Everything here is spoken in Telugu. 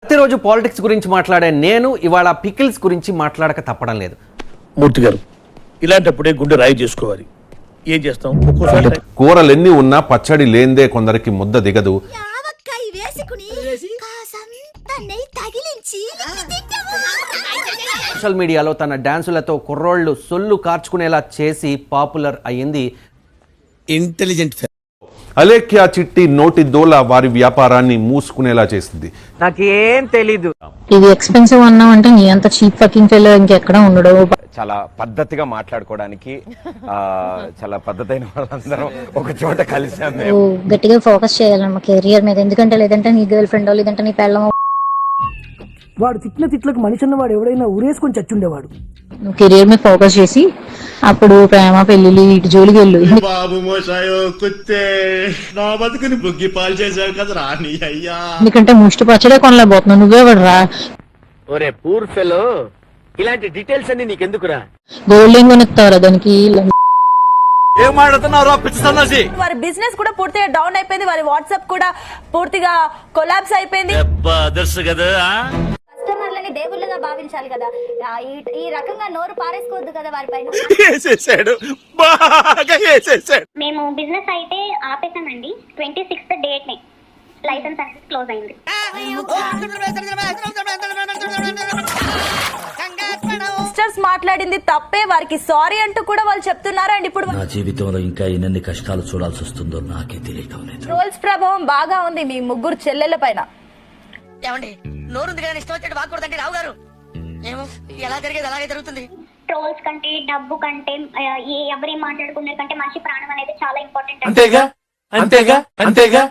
ప్రతిరోజు పాలిటిక్స్ గురించి మాట్లాడే నేను ఇవాళ పికిల్స్ గురించి మాట్లాడక తప్పడం లేదు. మూర్తి గారు, ఇలాంటప్పుడే గుండె రాయి చేసుకోవాలి. ఏం చేస్తాం, ఒక్కోసారి కూరలెన్ని ఉన్నా పచ్చడి లేందే కొందరికి ముద్ద దిగదు. సోషల్ మీడియాలో తన డాన్సులతో కుర్రోళ్ళు సొల్లు కార్చుకునేలా చేసి పాపులర్ అయ్యింది ఇంటెలిజెంట్. అలేఖ్య చిట్టి నోటి దోల వారి వ్యాపారాన్ని మూసుకునేలా చేసింది. నాకేం తెలీదు. ఇది ఎక్స్పెన్సివ్ అన్నావు అంటే నీ అంత చీప్ ఫకింగ్ ఫెలో ఇంకెక్కడ ఉండడు. చాలా పద్ధతిగా మాట్లాడుకోవడానికి చాలా పద్ధతైన వాళ్ళందరం ఒక చోట కలిసాం. గట్టిగా ఫోకస్ చేయాలన్నమా కెరియర్ మీద. ఎందుకంటే లేదంటే నీ గర్ల్ ఫ్రెండ్ లేదంటే నీ పెళ్ళం. వాడు తిట్టిన తిట్లకు మనిషి అన్నవాడు ఎవడైనా ఊరేసుకొని చచ్చుండేవాడు. నువ్వు కెరియర్ మీద ఫోకస్ చేసి అప్పుడు ప్రేమ పెళ్లి ఇటు జోలికి వెళ్ళు. బాబు మోసాయో కుత్తే నా బతుకుని బుగ్గి పాలు చేశాడు కదా రాని అయ్యా. ఎందుకంటే ముష్టి పచ్చడే కొనలేకపోతున్నావు, నువ్వే పడరా. ఒరే పూర్ ఫెలో, ఇలాంటి డీటెయిల్స్ అన్ని నీకెందుకురా? గోల్డ్ ఏం కొనిస్తావురా దానికి? ఏం మాట్లాడుతున్నారో పిచ్చితన్నాసి. వారి బిజినెస్ కూడా పూర్తిగా డౌన్ అయిపోయింది. వారి వాట్సాప్ కూడా పూర్తిగా కొలాప్స్ అయిపోయింది. ఆదర్శ కదా. కస్టమర్లని దేవుళ్ళగా భావించాలి కదా, ఈ రకంగా నోరు పారేసుకోవద్దు కదా వారిపైన. వేసేసాడు, బాగా వేసేసాడు. మేము బిజినెస్ అయితే ఆపేసామండి. 26th డేట్ ని లైసెన్స్ అనేది క్లోజ్ అయింది. సిస్టర్స్ మాట్లాడింది తప్పే, వారికి సారీ అంటూ కూడా వాళ్ళు చెప్తున్నారు. అండ్ ఇప్పుడు నా జీవితంలో ఇంకా ఎన్ని కష్టాలు చూడాల్సి వస్తుందో నాకే తెలియటం లేదు. రోల్స్ ప్రభావం బాగా ఉంది మీ ముగ్గురు చెల్లెల పైన. ఏమండి, నోరుంది కానీ ఇష్టం వచ్చేది వాకూడదండి రావు గారు. ఏమో ఎలా జరిగేది అలాగే జరుగుతుంది. ట్రోల్స్ కంటే డబ్బు కంటే ఎవరి మాట్లాడుకునే కంటే మనిషి ప్రాణం అనేది చాలా ఇంపార్టెంట్. అంతేగా అంతేగా అంతేగా.